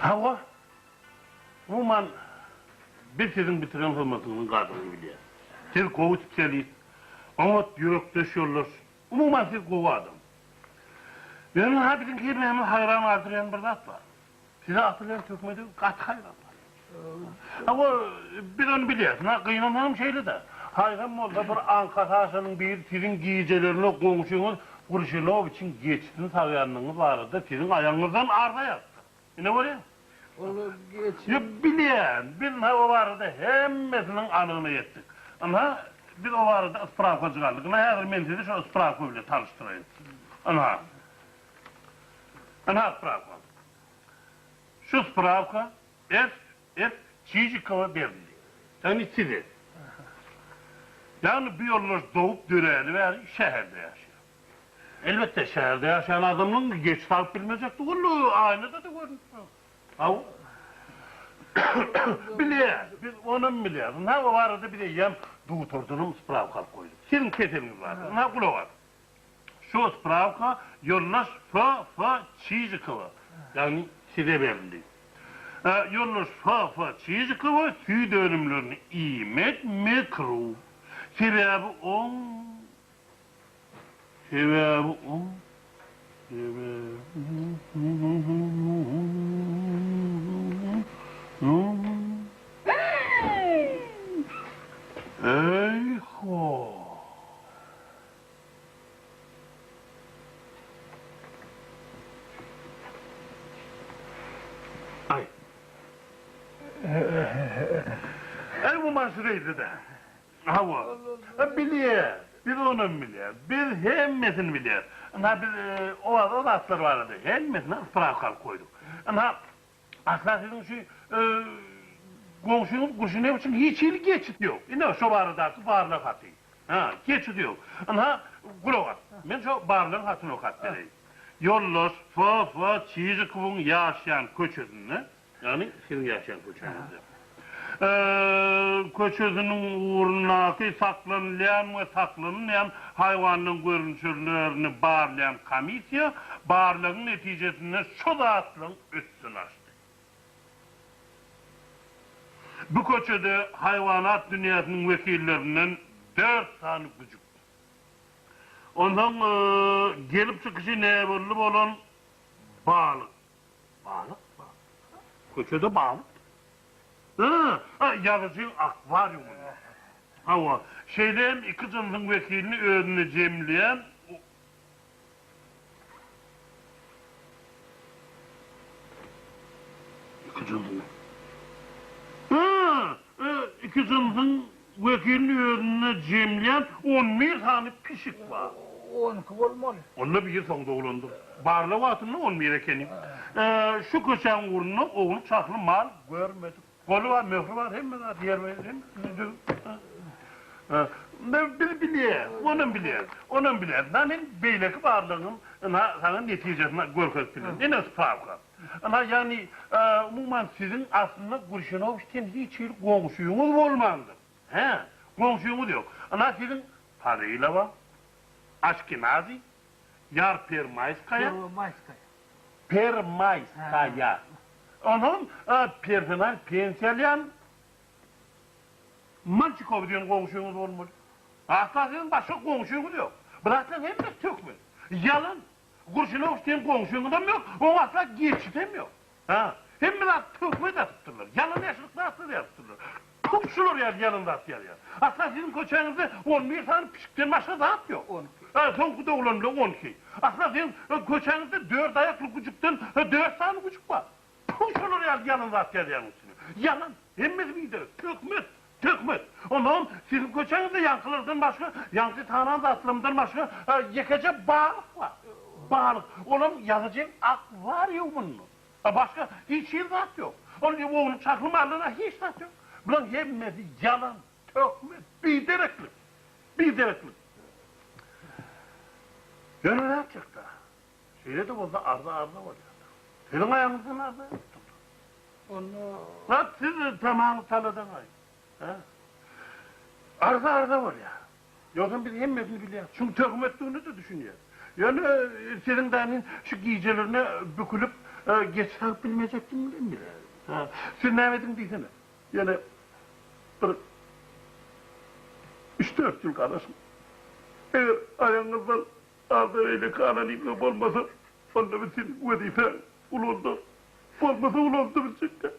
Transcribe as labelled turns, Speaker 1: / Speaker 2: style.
Speaker 1: Hava, umuman bir sizin bitiren hırmatının kadını biliyor. Siz kovu titreliyiz, umut yürek döşüyorlar. Umuman siz kovu adam. Benim bizim kelimemi hayran aldıran bir zat var. Size atılan tökmedi kat hayran var. Ama bir onu biliyorsun, kıyınlanım şeyle de. Hayran oldu bir Ankara bir sizin giyicilerine komşunuz Kurşilov için geçtin sayanlığınız vardı. Sizin ayağınızdan arda yattı. Ne var ya?
Speaker 2: Onu geçin.
Speaker 1: Ya biliyen, biz o vardı hemmesinin anını yettik. Ama biz o vardı ıspravka çıkardık. Her men sizi şu ıspravka ile tanıştırayım. Ana ıspravka. Şu ıspravka Çiçikova belli. Yani sizi. Yani bir yollar doğup düreni ve şehirde yaşıyor. Elbette şehirde yaşayan adamın geç tarif bilmeyecekti. Onu aynada da görmüş. Biliyor, biz onun biliyoruz. Ne vardı bir de yem doğuturdunum spravka koyduk. Sizin keseliniz vardı, ne kulu var. Şu spravka yollaş fa Çiçikova. Yani size belli. Yollaş fa Çiçikova tüy dönümlerini imet mikro. Sebebi on. Eyho. Ay. Bu maşureydi de. Hava. Biliyor. Biz onu biliyor. Biz hemmesini biliyor. Ama biz o atlar vardı. Hemmesine ıspravkal koyduk. Ama asla sizin şu komşunun kuşunu için hiç geçit yok. Yine şu barıdaki barlığın hatı. Geçit yok. Ama kulak. Ben şu barlığın hatını o kat vereyim. Yollar fa Çiçikovan'ın yaşayan köçözünü, yani sizin yaşayan köçözünü. Köçözünün uğrunaki saklanılan hayvanın görünüşlerini bağırlayan komisya, bağırlığın neticesinde şu dağıtlığın üstünü açtı. Bu köçede hayvanat dünyasının vekillerinden 4 tane küçük. Ondan gelip çıkışı nebirli olan balık. Balık. Köçede balık. Yazıcı akvaryumu. Hava. Şeyden iki cımsın vekilini önüne cemleyen iki cımsın. İki cımsın vekilini önüne cemleyen 11 tane pişik var.
Speaker 2: 12 olmalı.
Speaker 1: Onunla bir son doğulandı. Barlı vatını 11 ekenim. Şu köşen uğruna oğul çaklı mal görmedik. Kolu var, mührü var, hem de diğer var, hem de biliyor, onun biliyor. Benim beyleki varlığım, sana neticesine görkez bilir. En az pravka. Ama yani, umuman sizin aslında Kurşinov'ten hiç komşuyunuz olmadı. Komşuyunuz yok. Ama sizin Parayla var, Aşkenazi, Yar Permayskaya. Permayskaya. Onun personel pensiyon Mançikov diyen komşunuz olmalı. Hatta sizin başka komşunuz yok. Bırakın hem de tökmüyor. Yalan. Kurşinov diyen komşunuz da yok. O asla geçitem yok. Hem de tökmüyor da tutturlar. Yalan yaşlıkla asla da tutturlar. Topçular ya yanında atıyor ya. Asla sizin koçağınızda 11 tane pişikten başka dağıt yok. 12. Son kuda 12. Asla sizin koçağınızda 4 ayaklı küçükten 4 tane küçük var. Topçular ya yanında atıyor yani. Yalan. Hemmez miydi? Tökmez. Ondan sizin koçağınızda yankılardan başka, yankı tanrı atlımdan başka yekece balık var. Balık. Onun yazıcı akvaryumunun. Başka hiç zat yok. Onun çaklı malına hiç zat yok. Bunun hemmesi yalan, tökmez, bildirekli. Gönüller çıktı. Şeyde de olsa arda var. Senin ayağınızın arda yaptı. Onu... Siz tamamı taladan ay. Arda var ya. Yoksa biz hemmesini biliyoruz. Çünkü töküm ettiğini de düşünüyoruz. Yani senin denin şu giyicilerine bükülüp geç sağıp bilmeyecektim bile. Ha, sen ne edin diysene. Yani bir 3-4 yıl kardeşim. Eğer ayağınızdan ağzıyla kanalıyla olmasa, onda bir senin vazifen ulandı. Olmasa ulandı bir şekilde.